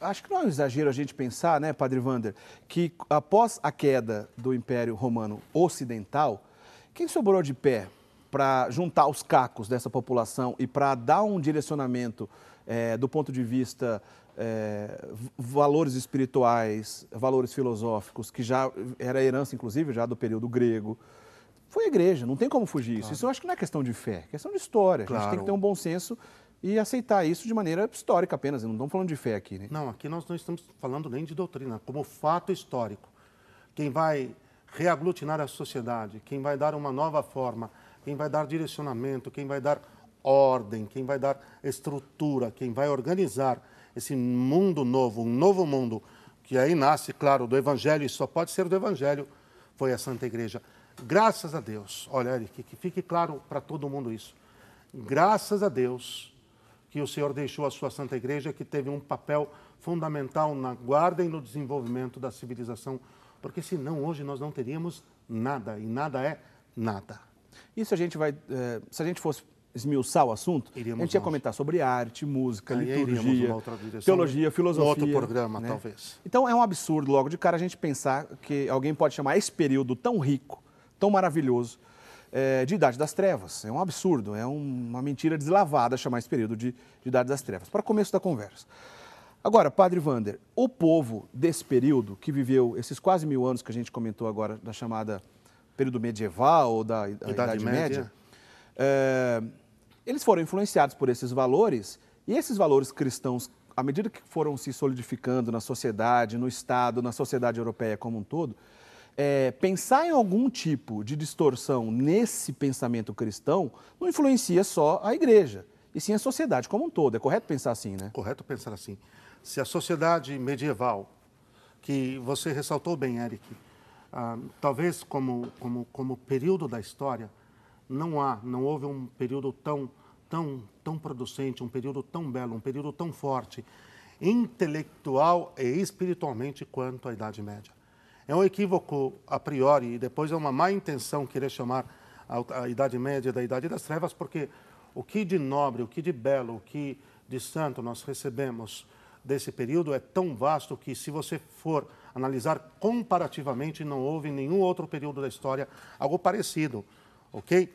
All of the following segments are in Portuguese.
Acho que não é um exagero a gente pensar, né, Padre Wander, que após a queda do Império Romano Ocidental, quem sobrou de pé para juntar os cacos dessa população e para dar um direcionamento do ponto de vista valores espirituais, valores filosóficos, que já era herança, inclusive, já do período grego, foi a igreja, não tem como fugir disso. Claro. Isso eu acho que não é questão de fé, é questão de história. Claro. A gente tem que ter um bom senso e aceitar isso de maneira histórica apenas, não estamos falando de fé aqui, né? Não, aqui nós não estamos falando nem de doutrina, como fato histórico. Quem vai reaglutinar a sociedade, quem vai dar uma nova forma, quem vai dar direcionamento, quem vai dar ordem, quem vai dar estrutura, quem vai organizar esse mundo novo, um novo mundo, que aí nasce, claro, do Evangelho, e só pode ser do Evangelho, foi a Santa Igreja. Graças a Deus, olha, Eric, que fique claro para todo mundo isso. Graças a Deus que o Senhor deixou a sua Santa Igreja, que teve um papel fundamental na guarda e no desenvolvimento da civilização, porque senão hoje nós não teríamos nada, e nada é nada. Isso se a gente fosse esmiuçar o assunto, a gente ia comentar sobre arte, música, liturgia, teologia, filosofia. Um outro programa, né? talvez. Então é um absurdo logo de cara a gente pensar que alguém pode chamar esse período tão rico, tão maravilhoso, de Idade das Trevas. É um absurdo, é uma mentira deslavada chamar esse período de Idade das Trevas. Para começo da conversa. Agora, Padre Wander, o povo desse período, que viveu esses quase 1000 anos que a gente comentou agora, da chamada período medieval ou da Idade Média, eles foram influenciados por esses valores, e esses valores cristãos, à medida que foram se solidificando na sociedade, no Estado, na sociedade europeia como um todo, pensar em algum tipo de distorção nesse pensamento cristão não influencia só a igreja, e sim a sociedade como um todo. É correto pensar assim, né? Correto pensar assim. Se a sociedade medieval, que você ressaltou bem, Eric, talvez como período da história, não houve um período tão producente, um período tão belo, um período tão forte, intelectual e espiritualmente quanto a Idade Média. É um equívoco a priori, e depois é uma má intenção querer chamar a Idade Média da Idade das Trevas, porque o que de nobre, o que de belo, o que de santo nós recebemos desse período é tão vasto que, se você for analisar comparativamente, não houve em nenhum outro período da história algo parecido, ok?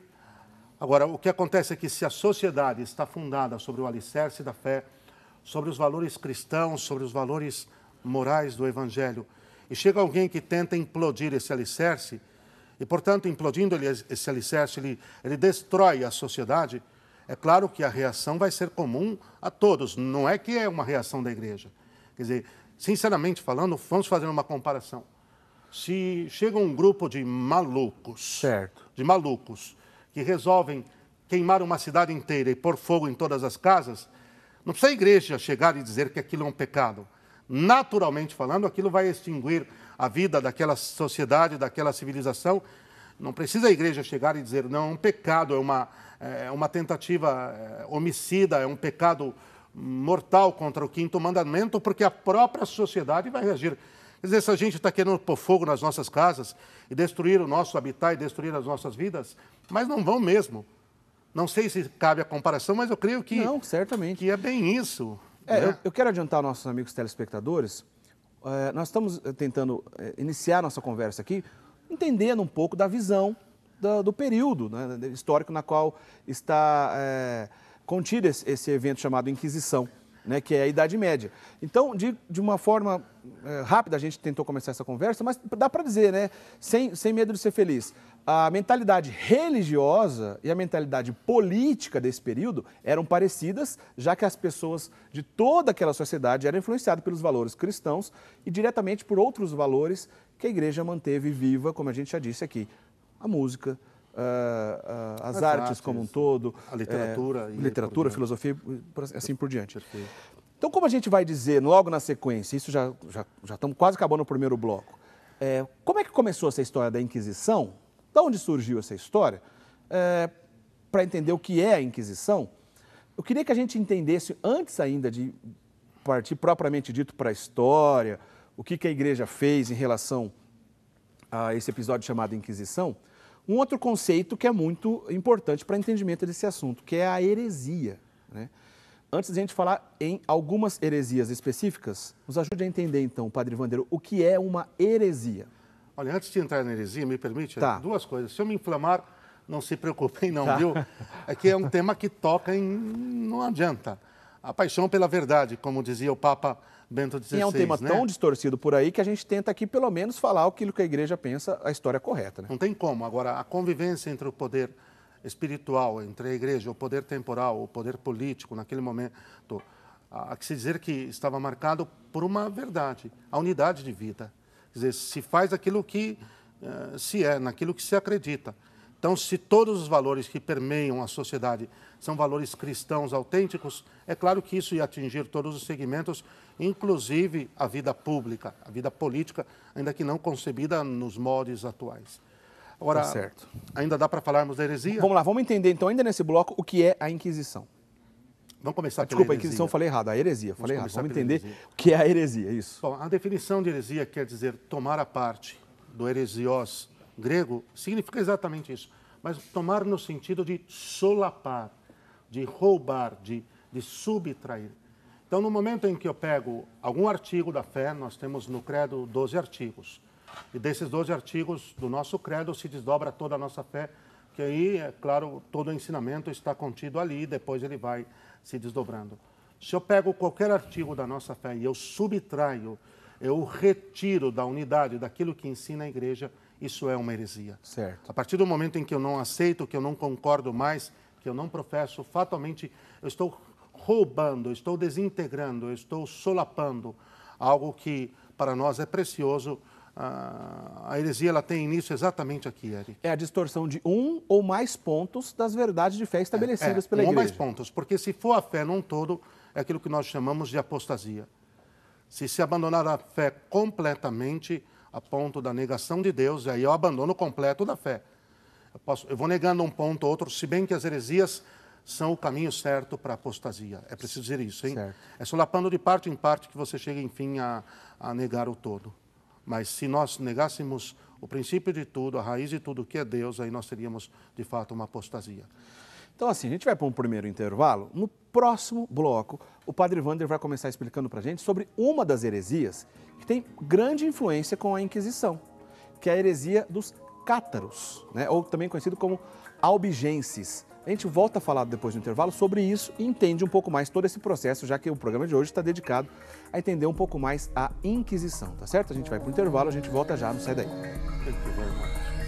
Agora, o que acontece é que, se a sociedade está fundada sobre o alicerce da fé, sobre os valores cristãos, sobre os valores morais do Evangelho, e chega alguém que tenta implodir esse alicerce, e, portanto, implodindo esse alicerce, ele destrói a sociedade, é claro que a reação vai ser comum a todos, não é que é uma reação da igreja. Quer dizer, sinceramente falando, vamos fazer uma comparação. Se chega um grupo de malucos, que resolvem queimar uma cidade inteira e pôr fogo em todas as casas, não precisa a igreja chegar e dizer que aquilo é um pecado. Naturalmente falando, aquilo vai extinguir a vida daquela sociedade, daquela civilização. Não precisa a igreja chegar e dizer, não, é um pecado, é uma tentativa homicida, é um pecado mortal contra o 5º mandamento, porque a própria sociedade vai reagir. Quer dizer, se a gente está querendo pôr fogo nas nossas casas e destruir o nosso habitat e destruir as nossas vidas, mas não vão mesmo. Não sei se cabe a comparação, mas eu creio que, não, certamente, que é bem isso. Né? Eu quero adiantar aos nossos amigos telespectadores, nós estamos tentando iniciar nossa conversa aqui, entendendo um pouco da visão do período, né, histórico na qual está contido esse evento chamado Inquisição, né, que é a Idade Média. Então, de uma forma rápida, a gente tentou começar essa conversa, mas dá para dizer, né, sem medo de ser feliz, a mentalidade religiosa e a mentalidade política desse período eram parecidas, já que as pessoas de toda aquela sociedade eram influenciadas pelos valores cristãos e diretamente por outros valores que a igreja manteve viva, como a gente já disse aqui, a música, as artes como um todo, a literatura, filosofia, assim por diante. Perfeito. Então, como a gente vai dizer logo na sequência, isso já estamos quase acabando o primeiro bloco, como é que começou essa história da Inquisição? De onde surgiu essa história? Para entender o que é a Inquisição, eu queria que a gente entendesse, antes ainda de partir propriamente dito para a história, o que a igreja fez em relação a esse episódio chamado Inquisição, um outro conceito que é muito importante para o entendimento desse assunto, que é a heresia, né? Antes de a gente falar em algumas heresias específicas, nos ajude a entender então, Padre Wander, o que é uma heresia. Olha, antes de entrar na heresia, me permite Tá. duas coisas. Se eu me inflamar, não se preocupem não, Tá. viu? É que é um tema que toca em... não adianta. A paixão pela verdade, como dizia o Papa Bento XVI. E é um tema né? tão distorcido por aí que a gente tenta aqui pelo menos falar aquilo que a igreja pensa, a história correta, né? Não tem como. Agora, a convivência entre o poder espiritual, entre a igreja, o poder temporal, o poder político, naquele momento, há que se dizer que estava marcado por uma verdade, a unidade de vida. Quer dizer, se faz aquilo que se é, naquilo que se acredita. Então, se todos os valores que permeiam a sociedade são valores cristãos autênticos, é claro que isso ia atingir todos os segmentos, inclusive a vida pública, a vida política, ainda que não concebida nos moldes atuais. Agora, Tá certo. ainda dá para falarmos da heresia? Vamos lá, vamos entender então ainda nesse bloco o que é a Inquisição. Vamos começar pela Desculpa, a heresia. Inquisição eu falei errado, a heresia, falei errado. começar Vamos pela entender heresia. o que é a heresia, isso. Bom, a definição de heresia quer dizer tomar a parte, do heresios grego, significa exatamente isso. Mas tomar no sentido de solapar, de roubar, de subtrair. Então, no momento em que eu pego algum artigo da fé, nós temos no credo 12 artigos. E desses 12 artigos do nosso credo se desdobra toda a nossa fé, que aí, é claro, todo o ensinamento está contido ali e depois ele vai se desdobrando. Se eu pego qualquer artigo da nossa fé e eu subtraio, eu retiro da unidade daquilo que ensina a igreja, isso é uma heresia. Certo. A partir do momento em que eu não aceito, que eu não concordo mais, que eu não professo, fatalmente eu estou roubando, eu estou desintegrando, eu estou solapando algo que para nós é precioso. A heresia ela tem início exatamente aqui, Eric. É a distorção de um ou mais pontos das verdades de fé estabelecidas pela um ou igreja. mais pontos, porque se for a fé num todo, é aquilo que nós chamamos de apostasia. Se abandonar a fé completamente, a ponto da negação de Deus, aí eu abandono completo da fé. Eu vou negando um ponto ou outro, se bem que as heresias são o caminho certo para a apostasia. É preciso dizer isso, hein? Certo. É solapando de parte em parte que você chega, enfim, a negar o todo. Mas se nós negássemos o princípio de tudo, a raiz de tudo que é Deus, aí nós teríamos, de fato, uma apostasia. Então, assim, a gente vai para um primeiro intervalo. No próximo bloco, o Padre Wander vai começar explicando para a gente sobre uma das heresias que tem grande influência com a Inquisição, que é a heresia dos cátaros, né? Ou também conhecido como albigenses. A gente volta a falar depois do intervalo sobre isso e entende um pouco mais todo esse processo, já que o programa de hoje está dedicado a entender um pouco mais a Inquisição, tá certo? A gente vai para o intervalo, a gente volta já, não sai daí. Thank you very much.